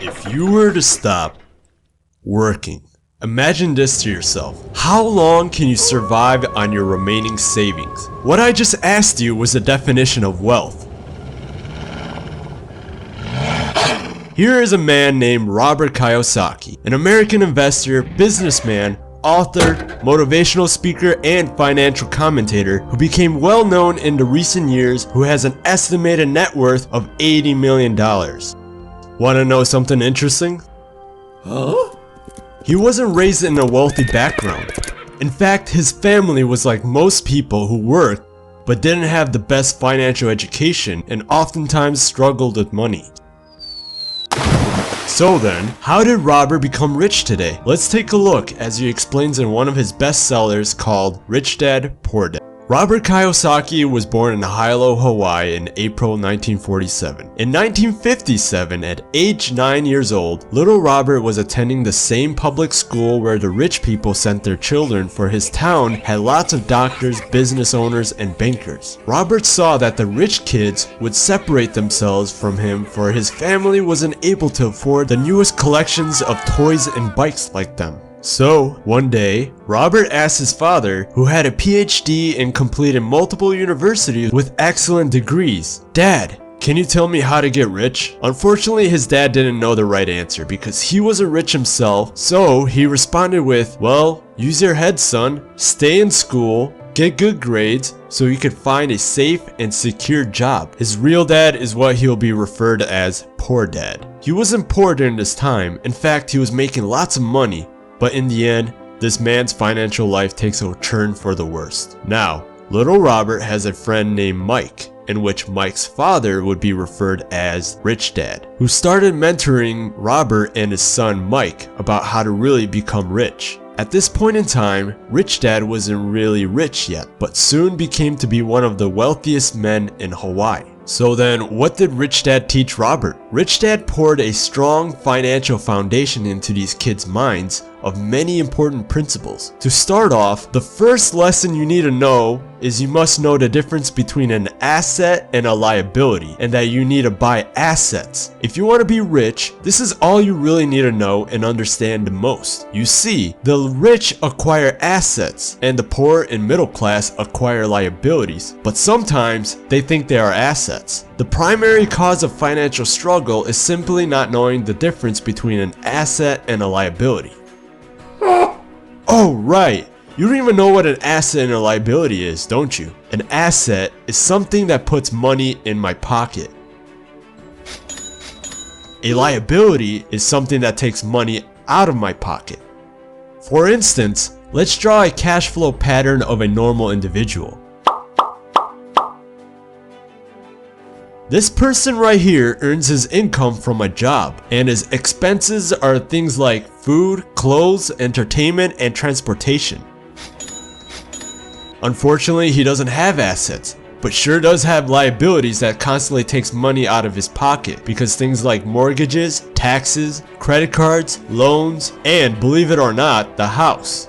If you were to stop working, imagine this to yourself. How long can you survive on your remaining savings? What I just asked you was the definition of wealth. Here is a man named Robert Kiyosaki, an American investor, businessman, author, motivational speaker, and financial commentator who became well known in the recent years, who has an estimated net worth of $80 million. Want to know something interesting? Huh? He wasn't raised in a wealthy background. In fact, his family was like most people who worked but didn't have the best financial education and oftentimes struggled with money. So then, how did Robert become rich today? Let's take a look as he explains in one of his bestsellers called Rich Dad, Poor Dad. Robert Kiyosaki was born in Hilo, Hawaii in April 1947. In 1957, at age 9 years old, little Robert was attending the same public school where the rich people sent their children, for his town had lots of doctors, business owners, and bankers. Robert saw that the rich kids would separate themselves from him, for his family wasn't able to afford the newest collections of toys and bikes like them. So, one day, Robert asked his father, who had a PhD and completed multiple universities with excellent degrees, "Dad, can you tell me how to get rich?" Unfortunately, his dad didn't know the right answer because he wasn't rich himself, so he responded with, "Well, use your head, son. Stay in school, get good grades, so you could find a safe and secure job." His real dad is what he'll be referred as Poor Dad. He wasn't poor during this time. In fact, he was making lots of money. But in the end, this man's financial life takes a turn for the worst. Now, little Robert has a friend named Mike, in which Mike's father would be referred as Rich Dad, who started mentoring Robert and his son Mike about how to really become rich. At this point in time, Rich Dad wasn't really rich yet, but soon became to be one of the wealthiest men in Hawaii. So then, what did Rich Dad teach Robert? Rich Dad poured a strong financial foundation into these kids' minds of many important principles. To start off, the first lesson you need to know is you must know the difference between an asset and a liability, and that you need to buy assets. If you want to be rich, this is all you really need to know and understand the most. You see, the rich acquire assets, and the poor and middle class acquire liabilities, but sometimes they think they are assets. The primary cause of financial struggle is simply not knowing the difference between an asset and a liability. Oh, right. You don't even know what an asset and a liability is, don't you? An asset is something that puts money in my pocket. A liability is something that takes money out of my pocket. For instance, let's draw a cash flow pattern of a normal individual. This person right here earns his income from a job, and his expenses are things like food, clothes, entertainment, and transportation. Unfortunately, he doesn't have assets, but sure does have liabilities that constantly takes money out of his pocket, because things like mortgages, taxes, credit cards, loans, and believe it or not, the house.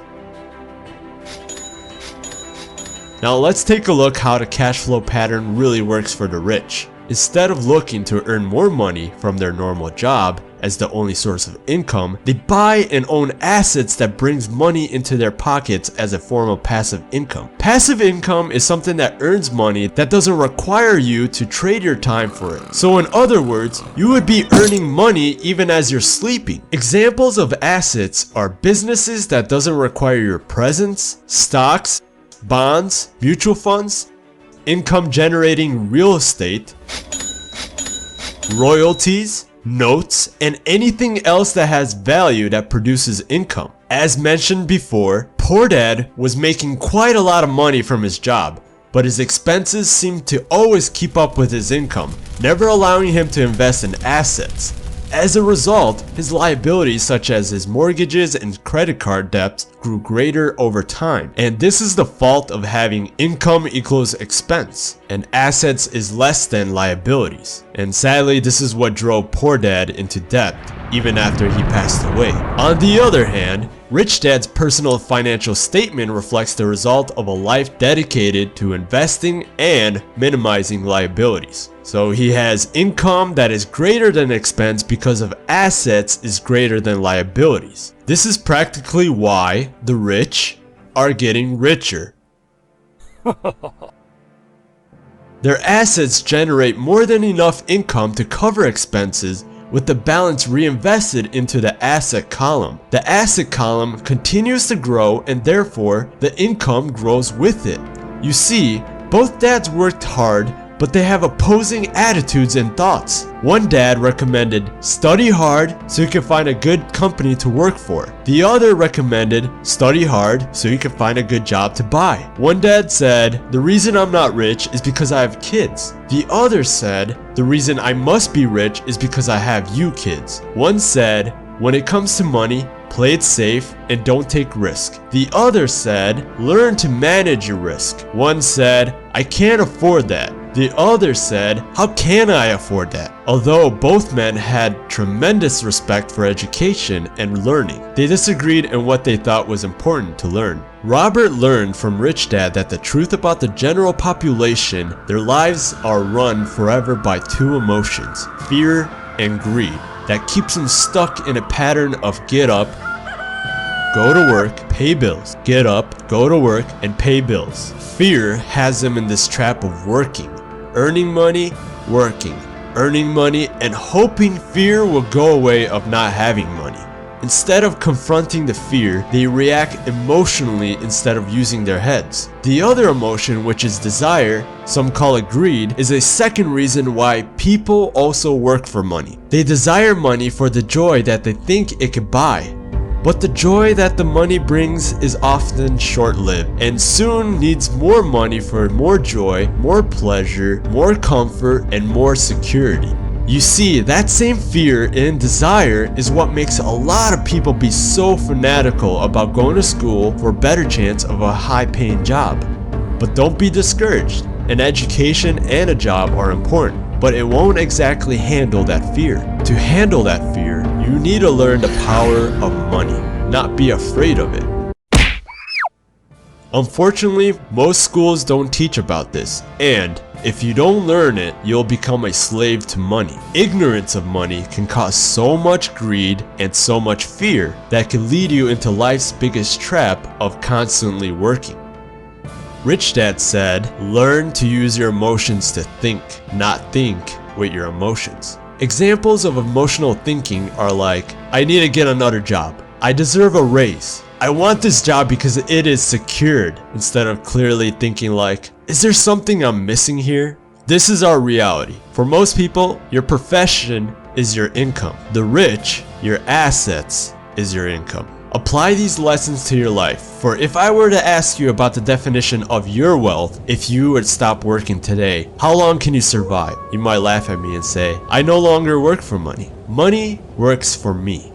Now let's take a look how the cash flow pattern really works for the rich. Instead of looking to earn more money from their normal job as the only source of income, they buy and own assets that brings money into their pockets as a form of passive income. Passive income is something that earns money that doesn't require you to trade your time for it. So in other words, you would be earning money even as you're sleeping. Examples of assets are businesses that doesn't require your presence, stocks, bonds, mutual funds, income generating real estate, royalties, notes, and anything else that has value that produces income. As mentioned before, Poor Dad was making quite a lot of money from his job, but his expenses seemed to always keep up with his income, never allowing him to invest in assets. As a result, his liabilities such as his mortgages and credit card debts grew greater over time. And this is the fault of having income equals expense, and assets is less than liabilities. And sadly, this is what drove Poor Dad into debt. even after he passed away. On the other hand, Rich Dad's personal financial statement reflects the result of a life dedicated to investing and minimizing liabilities. So he has income that is greater than expense because of assets is greater than liabilities. This is practically why the rich are getting richer. Their assets generate more than enough income to cover expenses, with the balance reinvested into the asset column. The asset column continues to grow, and therefore the income grows with it. You see, both dads worked hard, but they have opposing attitudes and thoughts. One dad recommended study hard so you can find a good company to work for. The other recommended study hard so you can find a good job to buy. One dad said, the reason I'm not rich is because I have kids. The other said, the reason I must be rich is because I have you kids. One said, when it comes to money, play it safe and don't take risk. The other said, learn to manage your risk. One said, I can't afford that. The other said, how can I afford that? Although both men had tremendous respect for education and learning, they disagreed in what they thought was important to learn. Robert learned from Rich Dad that the truth about the general population, their lives are run forever by two emotions, fear and greed, that keeps them stuck in a pattern of get up, go to work, pay bills. Get up, go to work, and pay bills. Fear has them in this trap of working, earning money, working, earning money, and hoping fear will go away of not having money. Instead of confronting the fear, they react emotionally instead of using their heads. The other emotion, which is desire, some call it greed, is a second reason why people also work for money. They desire money for the joy that they think it could buy. But the joy that the money brings is often short-lived and soon needs more money for more joy, more pleasure, more comfort, and more security. You see, that same fear and desire is what makes a lot of people be so fanatical about going to school for a better chance of a high-paying job. But don't be discouraged. An education and a job are important, but it won't exactly handle that fear. To handle that fear, you need to learn the power of money, not be afraid of it. Unfortunately, most schools don't teach about this, and if you don't learn it, you'll become a slave to money. Ignorance of money can cause so much greed and so much fear that can lead you into life's biggest trap of constantly working. Rich Dad said, learn to use your emotions to think, not think with your emotions. Examples of emotional thinking are like, I need to get another job. I deserve a raise. I want this job because it is secured, instead of clearly thinking like, is there something I'm missing here? This is our reality. For most people, your profession is your income. The rich, your assets is your income. Apply these lessons to your life, for if I were to ask you about the definition of your wealth, if you would stop working today, how long can you survive? You might laugh at me and say, I no longer work for money. Money works for me.